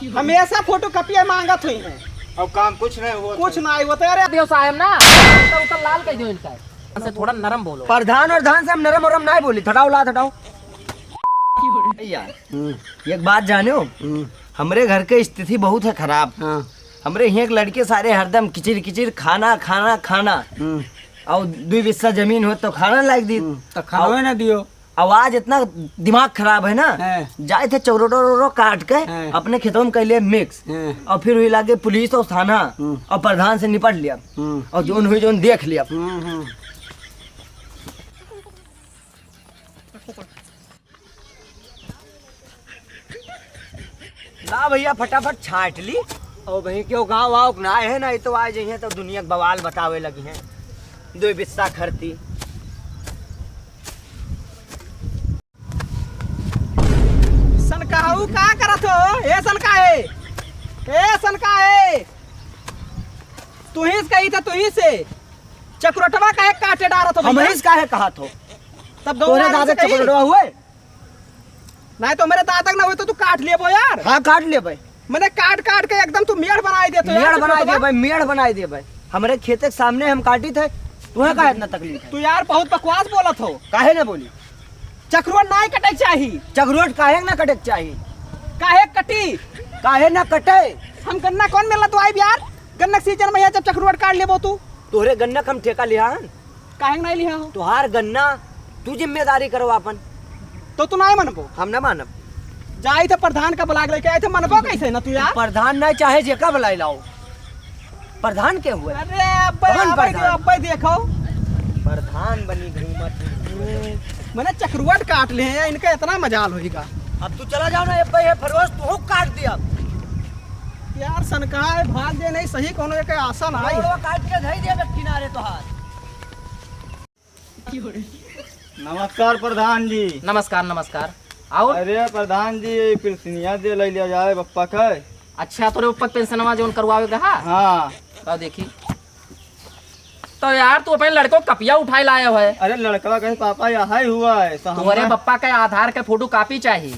हमेशा photo copy मांगत हुई है। अब काम कुछ नहीं हुआ, कुछ नहीं होता अरे दियो साहब ना तो लाल कह दियो इनका से थोड़ा नरम बोलो। प्रधान और धान से हम नरम और नहीं बोली। हटाओ लात हटाओ यार। एक बात जानो, हमरे घर के स्थिति बहुत है खराब। हमरे यहाँ के लड़के सारे हरदम किचिर किचिर खाना खाना खाना और 2 बिस्सा जमीन हो तो खाना लायक दी तो खाना ना दियो। आवाज इतना दिमाग खराब है ना। जाए थे चौरोटो काट के अपने खेतों में कैले मिक्स और फिर हुई लागे पुलिस और थाना और प्रधान से निपट लिया और जोन हुई जोन देख लिया। ना भैया फटाफट छाट ली और वही क्यों गाँव वाव ना है ना तो आ जाइए तो दुनिया बवाल बतावे लगी हैं। 2 बिस्सा खरती सनकाहू का करत हो? ए सनकाहे, ए सनकाहे, तू ही कही था, तू ही से चक्रोटवा काहे काटे डारत हो? हम ही काहे कहा तो तब तोरे दादा चक्रोटवा हुए नहीं तो मेरे दादा ना हुए तो तू काट लिए वो यार। हाँ काट ले भाई, मैंने काट काट के एकदम तू मेड़ बनाई दे। मेड़ बनाई दे भाई, मेड़ बनाई दे भाई। हमारे खेत के सामने हम काटी थे, तुम्हें काहे इतना तकलीफ है? तू यार बहुत बकवास बोलत हो। काहे ना बोली? चक्रोट नहीं कटे चाहिए। चक्रोट काहे ना कटे चाहिए? काहे कटी? काहे ना कटे? हम गन्ना कौन मिलना तो आई यार? गन्ना सीजन में जब चक्रोट काट लेबो तू। तोरे गन्ना कम ठेका लिया हन? काहे नहीं लिया हो? तुहार गन्ना तू जिम्मेदारी करो अपन। तो तू नहीं मनबो? हम ना मानब। जाई थे प्रधान का बुला के लेके आए थे, मनबो कैसे ना तू यार? प्रधान नहीं चाहे जेका बुलाई लाओ। प्रधान के हुए? अरे अब्बे देखो प्रधान बनी घूमत। मैंने चक्रोट काट ले हैं, इनका इतना मजाल होगा। अब तू चला जाओ ना ये भाई फरोज तू काट दिया यार सनका है भाग दे नहीं सही कोनो एक आशा ना आई। काट के धई दे किनारे तो हाथ। नमस्कार प्रधान जी। नमस्कार नमस्कार। और अरे प्रधान जी पेंशनिया दे ले लिया जाए बप्पा का। अच्छा तोरे ऊपर पेंशनवा जोन करवावे हा? हाँ तो देखी तो यार तू अपने लड़को कपिया उठाए लाया है। अरे लड़का कहे पापा यहाँ ही हुआ है तो तुम्हारे बप्पा के आधार के फोटो कॉपी चाहिए।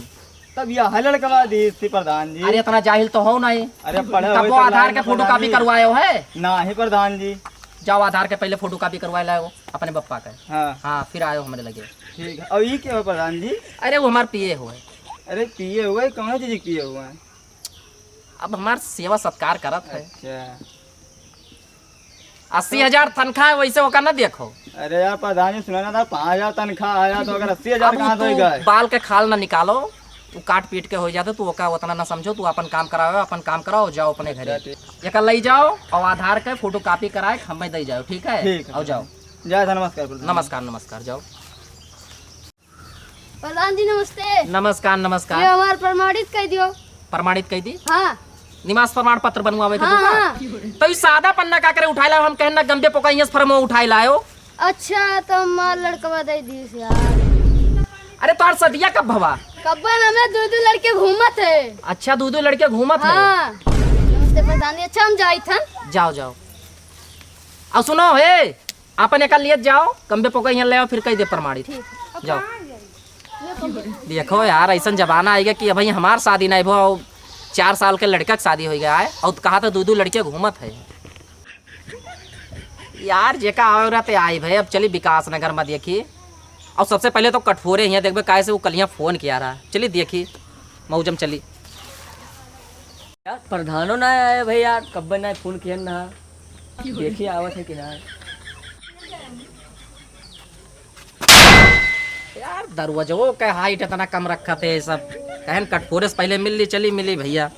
तब यहाँ लड़का दी थी प्रधान जी। अरे इतना जाहिल तो हो नहीं। अरे पढ़े कब वो आधार के फोटो कॉपी करवाए है? ना ही प्रधान जी। जाओ आधार के पहले फोटो कॉपी करवाए लाओ अपने बप्पा का। हाँ हाँ फिर आयो हमारे लगे। ठीक है। और ये क्या है प्रधान जी? अरे वो हमारे पिए हुए। अरे पिए हुए कौन चीज पिए हुए हैं? अब हमार सेवा सत्कार करत है। अच्छा 80,000 तनख्वाह है, वैसे होकर ना देखो। अरे यार प्रधान जी सुना था 5,000 तनख्वाह आया तो अगर 80,000 कहाँ से गए? बाल के खाल ना निकालो, तू काट पीट के हो जाते तू ओका उतना ना समझो। तू अपन काम कराओ, अपन काम कराओ, जाओ अपने घरे एक ले जाओ और आधार के फोटो कॉपी कराए हमें दे जाओ। ठीक है? ठीक है। और जाओ। जय नमस्कार प्रधान। नमस्कार नमस्कार। जाओ। प्रधान जी नमस्ते। नमस्कार ये नमस्कार। हमार प्रमाणित कर दियो। प्रमाणित कह दी? हाँ निवास प्रमाण पत्र बनवावे के हाँ। तो इस सादा पन्ना का करे उठाए लाओ। हम कहना गंबे पोकाइयस फरमो उठाए लाओ। अच्छा तो हमार लड़का दे दी यार। अरे तोहर सदिया कब भवा? कब्बन हमें 2 लड़के घूमत है। अच्छा 2 लड़के घूमत है। हाँ नमस्ते प्रधान जी। अच्छा हम जाई थन। जाओ जाओ। अब सुनो हे अपन एक लिए जाओ गंबे पोकाइयन ले आओ फिर कह दे प्रमाणित। जाओ। देखो यार ऐसा जमाना आएगा कि भाई हमार शादी नहीं भो 4 साल के लड़का की शादी हो गया है और कहा तो 2 लड़के घूमत है यार। जेका औरत आई भाई। अब चली विकास नगर में देखी और सबसे पहले तो कठफोरे यहाँ देखबे कैसे वो कल यहाँ फोन किया रहा। चली देखी मौजम चली। यार प्रधानो ना आए भाई यार, कब ना फोन किया ना देखिए आवत है कि ना। यार दरवाजो का हाइट इतना कम रखा थे सब। कहन कठफोरे से पहले मिल ली। चली मिली भैया।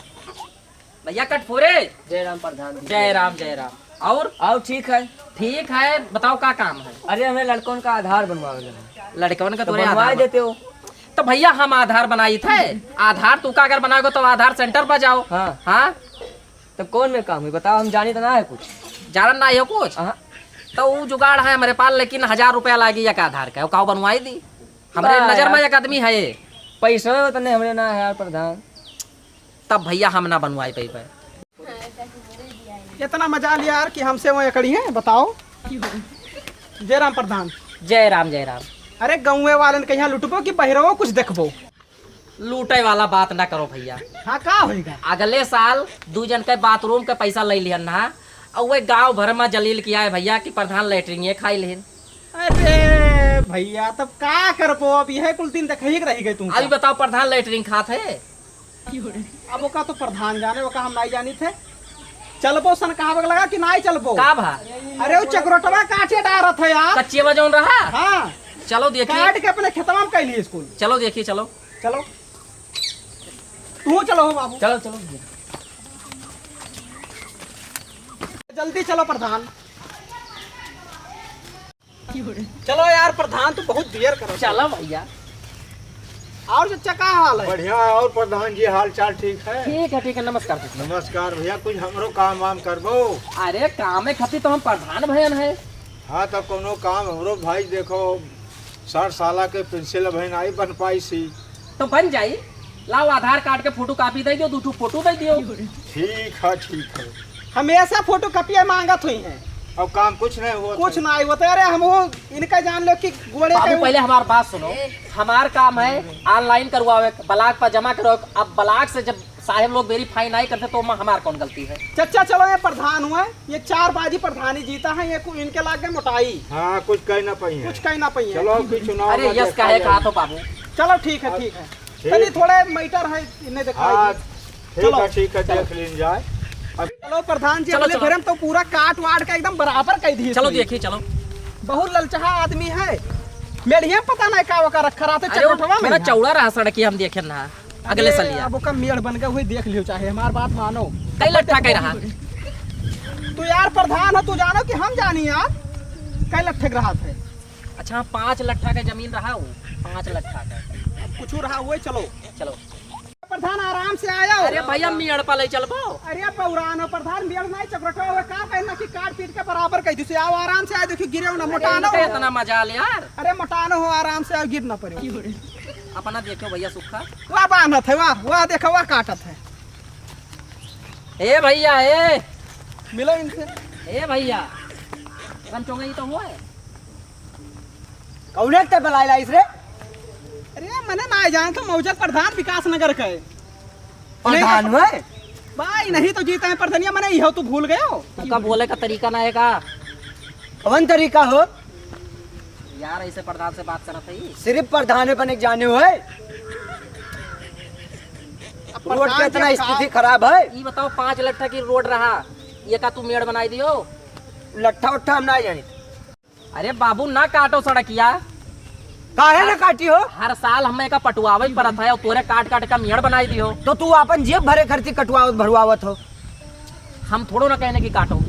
भैया कठफोरे। जय राम प्रधान जी। जय राम जय राम। और ठीक है। ठीक है बताओ क्या काम है? अरे हमें लड़कों का आधार बनवावे लड़कन का तो तोरे बनवा आधार देते हो। तो भैया हम आधार बनाई थे। आधार तू का अगर बनाओगे तो आधार सेंटर पर जाओ। हाँ हाँ तो कौन में काम है बताओ, हम जानी तो ना है कुछ। जानन ना हो कुछ? हाँ तो वो जुगाड़ है मेरे पास, लेकिन 1000 रुपया लागी एक आधार का। कहो बनवाई दी। हमारे नजर में एक आदमी है ये। पैसा तो नहीं हमने ना है यार प्रधान। तब भैया हम ना बनवाई पे। इतना मजाल यार कि हमसे वो एकड़ी है बताओ। जय राम प्रधान। जय राम जय राम। अरे गाँवे वाले के यहाँ लुटबो कि बहिरवो कुछ देखबो? लूटे वाला बात ना करो भैया। हाँ का होएगा? अगले साल 2 जन के बाथरूम के पैसा ले लिहन ना, और वे गांव भर में जलील किया है भैया कि प्रधान लेटरिंग खाई लेन। अरे भैया तब का कर पो, अब यह कुल दिन देखही रही गई तुम। अभी बताओ प्रधान लेटरिंग खात है? अब वो का तो प्रधान जाने, वो का हम नहीं जानी थे। चलबो सन कहा लगा कि नहीं चलबो? का भा? अरे वो चक्रोटवा काटे डारत है यार। कच्चे बजौन रहा। हाँ चलो देखिए, काट के अपने खेतवा में कैली स्कूल। चलो देखिए, चलो चलो तू चलो हो बाबू, चलो चलो जल्दी चलो प्रधान। चलो यार प्रधान तो बहुत देर करो। चलो भैया। और चचा का हाल है? बढ़िया। और प्रधान जी हाल चाल ठीक है? ठीक है, नमस्कार भैया। नमस्कार भैया, कुछ हमरो काम वाम करबो? अरे काम खातिर तो हम प्रधान भैया है। हाँ तो कोनो काम हमरो भाई देखो 60 साल के पेंसिल बहन आई बन पाई सी। तो बन जाई, लाओ आधार कार्ड के फोटो कॉपी दे दियो, 2 फोटो दे दियो। ठीक है। हमेशा फोटो कॉपियां मांगत हुई हैं, अब काम कुछ नहीं हुआ? कुछ नहीं होता। अरे हम वो इनका जान लो कि गोड़े बाबू के पहले हमारी बात सुनो। हमार काम है ऑनलाइन करवावे, ब्लॉक पर जमा करो। अब ब्लॉक से जब साहेब लोग वेरीफाई नहीं करते तो हमार कौन गलती है? चचा चलो ये प्रधान हुआ, ये 4 बाजी प्रधानी जीता है, ये इनके लागे मोटाई हाँ कुछ कह ना पाई कुछ कह ना पाई है। चलो अभी चुनाव अरे में यस देखा कहे जाएगा। कहा तो बाबू। चलो ठीक है ठीक। चलिए थोड़े मीटर है इन्हें हाँ दिखाई। ठीक है देख लीन जाए। चलो प्रधान जी, चलो, अगले चलो। फिर हम तो पूरा काट वाट का एकदम बराबर कर दिए। चलो देखिए, चलो। बहुत ललचहा आदमी है, मेढ़िया पता नहीं का वका रखा रहा था चक्रोटवा में। थोड़ा चौड़ा रहा सड़क हम देखे ना अगले साल लिया। अब वो का मेड़ बन गया हुई देख लियो, चाहे हमारी बात मानो। कई लट्ठा कह रहा। तू यार प्रधान है, तू जानो कि हम जानी यार कई लट्ठे रहा थे। अच्छा 5 लट्ठा का जमीन रहा वो, 5 लट्ठा का कुछ रहा हुए। चलो चलो। प्रधान आराम से आया। अरे भैया मेड़ पर ले चलबो। अरे पौरान हो प्रधान, मेड़ नहीं चक्रोटवा हुआ का कहना कि काट पीट के बराबर कह दी। आओ आराम से आए, देखियो गिरे ना मोटानो। इनका इतना मजाल यार। अरे मोटानो हो, आराम से आओ, गिर ना पड़े। अपना देखो भैया सुखा। वाह बांधत है, वाह देखो वाह काटत है। ए भैया ए मिलो इनसे। ए भैया रमचोंगा ही तो हुआ है। कौन ते बलाइला इसरे? अरे मैंने ना जान तो मौजर प्रधान विकास नगर का है। प्रधान है भाई नहीं तो जीता है प्रधानिया, मैंने यह तो भूल गए हो। उनका बोले का तरीका ना है का कौन तरीका हो? यार ऐसे प्रधान से बात करत है। सिर्फ प्रधान बने जाने हो है। रोड की इतना स्थिति खराब है। ये बताओ 5 लट्ठा की रोड रहा, ये का तू मेड़ बनाई दियो? लट्ठा उट्ठा हम ना जानी। अरे बाबू ना काटो सड़किया, काहे ना काटी हो? हर साल हमें का पटुआवे पड़त है और तोरे काट काट का मेड़ बनाई दियो। तो तू अपन जेब भरे खर्ची कटवावत भरवावत हो। हम थोड़ो ना कहने की काटो।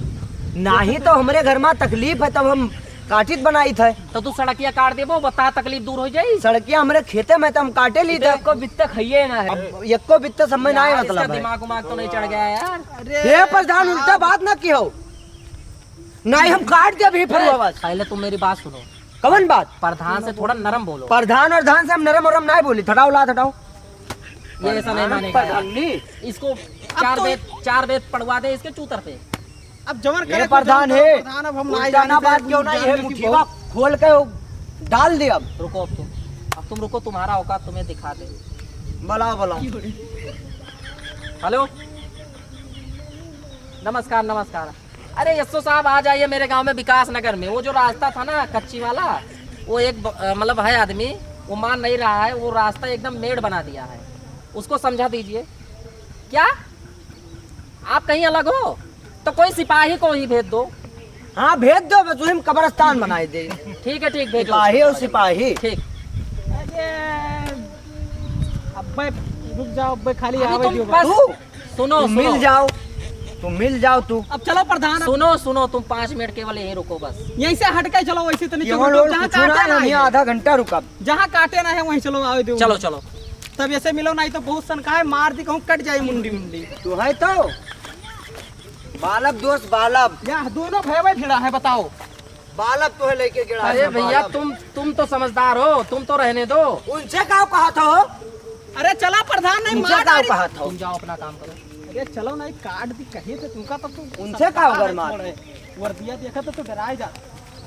नहीं तो हमारे घर में तकलीफ है तब हम काटित बनाई थे। तो तू सड़किया काट देबो, बता तकलीफ दूर हो जाई। सड़किया हमारे खेते में तो हम काटे ली थे। को बित्ते खाइए ना है। अब एको बित्ते समय ना यार, मतलब इसका है। दिमाग उमाग तो नहीं चढ़ गया यार। हे प्रधान उल्टा बात ना की हो। नहीं हम काट दे अभी फरवावत। पहले तुम मेरी बात सुनो। कवन बात? प्रधान से थोड़ा नरम बोलो। प्रधान और धान से हम नरम और नहीं बोली। थटाओ ला थटाओ। ये ऐसा नहीं मानेगा यार। प्रधान नहीं। इसको 4 बेत पड़वा दे इसके चूतर पे। अब जवन ये करे प्रधान है। प्रधान, अब हम नहीं उल्टा ना जानते, बात क्यों ना, ये जानते कि मुठीवा खोल के डाल दे। अब रुको अब तुम रुको, तुम्हारा औकात तुम्हें दिखा दे। बोला बोला। हेलो नमस्कार नमस्कार। अरे यस्सो साहब आ जाइए मेरे गांव में विकास नगर में। वो जो रास्ता था ना कच्ची वाला, वो एक मतलब है आदमी, वो मान नहीं रहा है। वो रास्ता एकदम मेड़ बना दिया है, उसको समझा दीजिए। क्या आप कहीं अलग हो तो कोई सिपाही को ही भेज दो। हाँ भेज दो, बस हम कब्रिस्तान बनाए दे। ठीक है ठीक, भेजो। सिपाही और सिपाही। ठीक। अब्बे रुक जाओ, अब्बे खाली अभी आवे तुम दियो बस बस। सुनो तुम मिल सुनो जाओ, तुम मिल जाओ तू। अब चलो प्रधान, अब सुनो सुनो, तुम 5 मिनट केवल यहीं रुको बस। यहीं से हट के चलो, वैसे तो नहीं केवल चलो, और जहाँ कुछ ना काटे है, ना हम है, यहाँ आधा घंटा रुका। जहाँ काटे ना है वहीं चलो आवे दो। चलो चलो। तब ऐसे मिलो, नहीं तो बहुत सन का है, मार दी कहूँ कट जाए मुंडी मुंडी। तू है तो बालब दोस्त बालब। या दोनों भय भिड़ा है, बताओ। बालब तो है लेके गिरा। अरे भैया तुम तो समझदार हो, तुम तो रहने दो। उनसे कहा कहा था हो? अरे चला प्रधान, नहीं उनसे मार कहा डाली। कहा था? तुम जाओ अपना काम करो। अरे चलो नहीं, काट दी कहीं से तुमका, तब तुम उनसे कहा अगर मार। वर्दिया देखा तो डराए जा।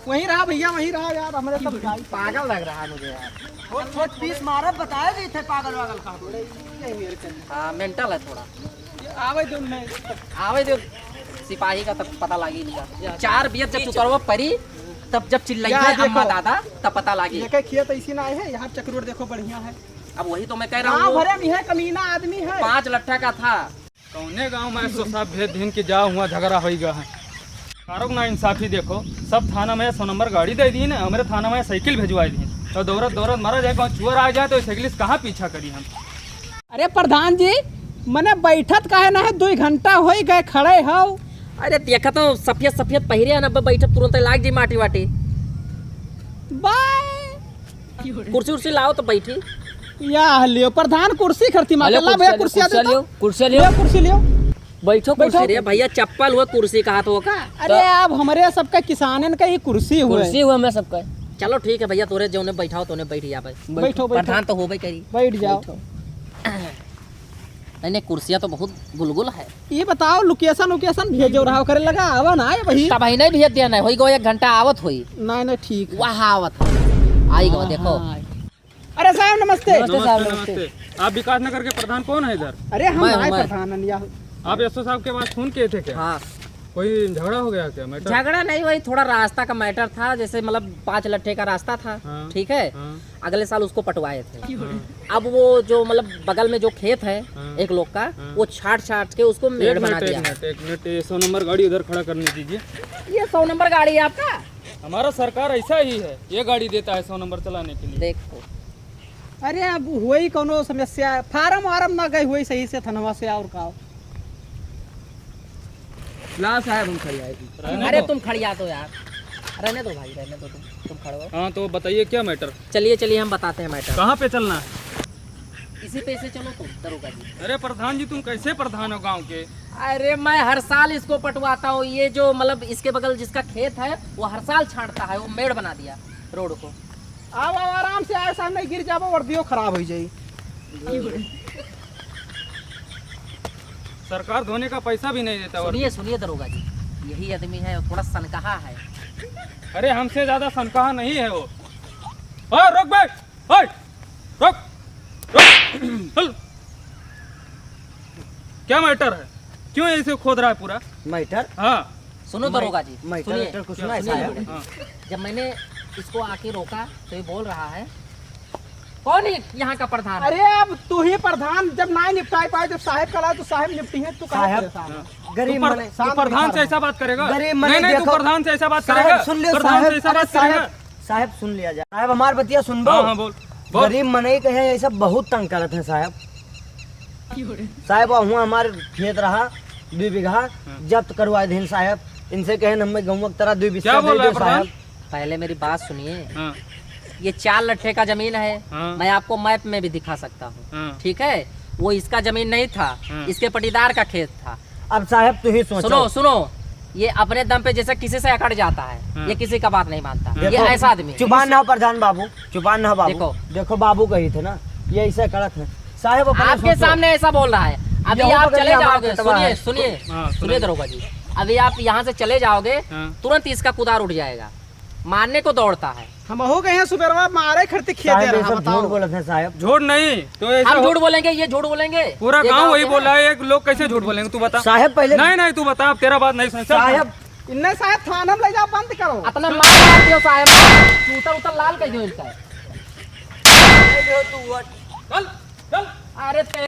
वहीं रहा भैया, वहीं रहा यार, हमारे सब गाड़ी पागल लग रहा है मुझे यार। छोट पीस मारा बताया नहीं थे पागल वागल का। हाँ मेंटल है थोड़ा। आवे दो मैं आवे दो सिपाही का तब पता लगी इनका। 4 बियत जब चुकरवा परी तब जब चिल्लाई यार है देखो। अम्मा दादा तब पता लगी। ये क्या खेत ऐसी ना है, यहाँ चक्रोट देखो बढ़िया है, अब वही तो मैं कह रहा गाँव हूँ, भरे में है, कमीना आदमी है। 5 लट्ठा का था। कौने गांव में सो सब भेद दिन के जा हुआ झगड़ा हो गया है। कारों ना इंसाफी देखो, सब थाना में 100 नंबर गाड़ी दे दी ना, हमारे थाना में साइकिल भिजवाई दी, तो दौड़त दौड़त मारा जाए, कहीं चोर आ जाए तो साइकिल कहाँ पीछा करी हम। अरे प्रधान जी, मने बैठत काहे ना है, 2 घंटा हो गए खड़े हो। अरे देखा तो सफेद सफेद पहिरे न बैठ तुरंत लाग जी माटी वाटी। बाय कुर्सी उर्सी लाओ तो बैठी। या लियो प्रधान कुर्सी खरती मार ला भैया, कुर्सी आ दे तो। कुर्सी लियो कुर्सी लियो। बैठो बैठो। कुर्सी रे भैया, चप्पल हुआ कुर्सी कहा तो का। अरे अब हमारे सबका किसानन का ही कुर्सी हुए। हुआ मैं सबका। चलो ठीक है भैया, तोरे जो ने बैठाओ तो ने बैठ जा भाई। बैठो प्रधान बैठो तो हो भाई करी। बैठ जाओ। नहीं नहीं कुर्सियाँ तो बहुत गुलगुल है। ये बताओ लोकेशन भेजो रहा करे लगा आवा ना है भाई। तब ही नहीं भेज दिया नहीं, होई गो 1 घंटा आवत हुई। नहीं ठीक है। वहाँ आवत है आई गो देखो। अरे साहब नमस्ते। नमस्ते। आप विकास नगर के प्रधान कौन है इधर? अरे हम मैं- आए मैं। प्रधान या आप एसओ साहब के पास फोन किए थे क्या? हाँ कोई झगड़ा हो गया क्या मैटर? झगड़ा नहीं, वही थोड़ा रास्ता का मैटर था, जैसे मतलब 5 लट्ठे का रास्ता था। हाँ। ठीक है, हाँ। अगले साल उसको पटवाए थे। अब वो जो मतलब बगल में जो खेत है हाँ। एक लोग का, वो छाट के उसको मेड़ बना दिया। एक मिनट 100 नंबर गाड़ी उधर खड़ा करने दीजिए। ये 100 नंबर गाड़ी है आपका? हमारा सरकार ऐसा ही है, ये गाड़ी देता है 100 नंबर चलाने के लिए। देखो अरे अब हुई कोनो समस्या, फार्म वारम ना गई हुई सही से थनवा से और का। ला साहब हम खड़ी आए। रहने अरे दो। तुम खड़िया दो यार, रहने दो भाई, रहने दो, तुम खड़ो। हाँ तो बताइए क्या मैटर? चलिए हम बताते हैं मैटर। कहाँ पे चलना है? इसी पे से चलो तुम दरोगा जी। अरे प्रधान जी, तुम कैसे प्रधान हो गांव के? अरे मैं हर साल इसको पटवाता हूँ, ये जो मतलब इसके बगल जिसका खेत है वो हर साल छांटता है, वो मेड़ बना दिया रोड को। आओ आराम से आए, सामने गिर जाबो, वर्दियो खराब हो जाई। सरकार धोने का पैसा भी नहीं देता। और सुनिए दरोगा जी, यही आदमी है, थोड़ा सनकहा है। अरे हमसे ज्यादा सनकहा नहीं है वो। ओए रोक बे, ओए रोक रोक चल। क्या मैटर है? क्यों ऐसे खोद रहा है पूरा? मैटर हाँ सुनो दरोगा जी, मैटर सुनिए मैटर कुछ ना है सुनिए साहब। मेरे। हाँ। जब मैंने इसको आके रोका तो ये बोल रहा है कौन है यहाँ का प्रधान है? अरे अब तू ही प्रधान, जब ना निपटाई पाए, जब साहब कला तो साहब निपटी है, तू कहाँ साहब। परेशान है? गरीब मने तू प्रधान से ऐसा बात करेगा? गरीब मने नहीं नहीं, तू देखो। प्रधान से ऐसा बात साहब करेगा? सुन लियो प्रधान साहब। से ऐसा अरे बात करेगा? साहब सुन लिया जाए। साहब हमार बतिया सुनबो। हाँ हाँ बोल बोल। गरीब मने कहे ऐसा बहुत तंग करत है साहब। साहब वहाँ हमारे खेत रहा 2 बीघा, जब्त करवा दें साहब। इनसे कहे हमें गाँव की तरह 2 क्या बिस्सा बोल दे रहा है दो प्रधान? साहब। पहले मेरी बात सुनिए, हाँ ये 4 लट्ठे का जमीन है। हाँ। मैं आपको मैप में भी दिखा सकता हूँ। हाँ। ठीक है, वो इसका जमीन नहीं था, हाँ। इसके पटीदार का खेत था। अब साहब तू ही सोचो। सुनो, ये अपने दम पे जैसे किसी से अकड़ जाता है, हाँ। ये किसी का बात नहीं मानता। ये देखो, ऐसा आदमी है। चुपान ना हो प्रधान बाबू, चुपान ना हो बाबू। देखो। देखो बाबू कही थे ना, ये ऐसा करत है साहब। अपने आपके सोचो। सामने ऐसा बोल रहा है। अभी यहूं आप बगल चले में हमारा जाओगे, कटवा है। सुनिए सुनिए। दरोगा जी, अभी आप यहाँ से चले जाओगे हाँ। तुरंत इसका कुदार उठ जाएगा, मारने को दौड़ता है। हम हो गए हैं सुबेरवा मारे खड़ते खेत दे साहब ये रहा, सब झूठ बताओ। बोलत है साहब। झूठ नहीं तो ऐसा हम झूठ बोलेंगे, ये झूठ बोलेंगे, पूरा ये गांव वही के बोल हैं। रहा है। एक लोग कैसे झूठ बोलेंगे? तू बता। साहब पहले नहीं नहीं तू बता, अब तेरा बात नहीं सुन। चल। साहब इन्ने साहब थाना में ले जाओ, बंद करो। अपना मार दियो साहब, चूतर उतर लाल कर दियो इनका। चल चल। अरे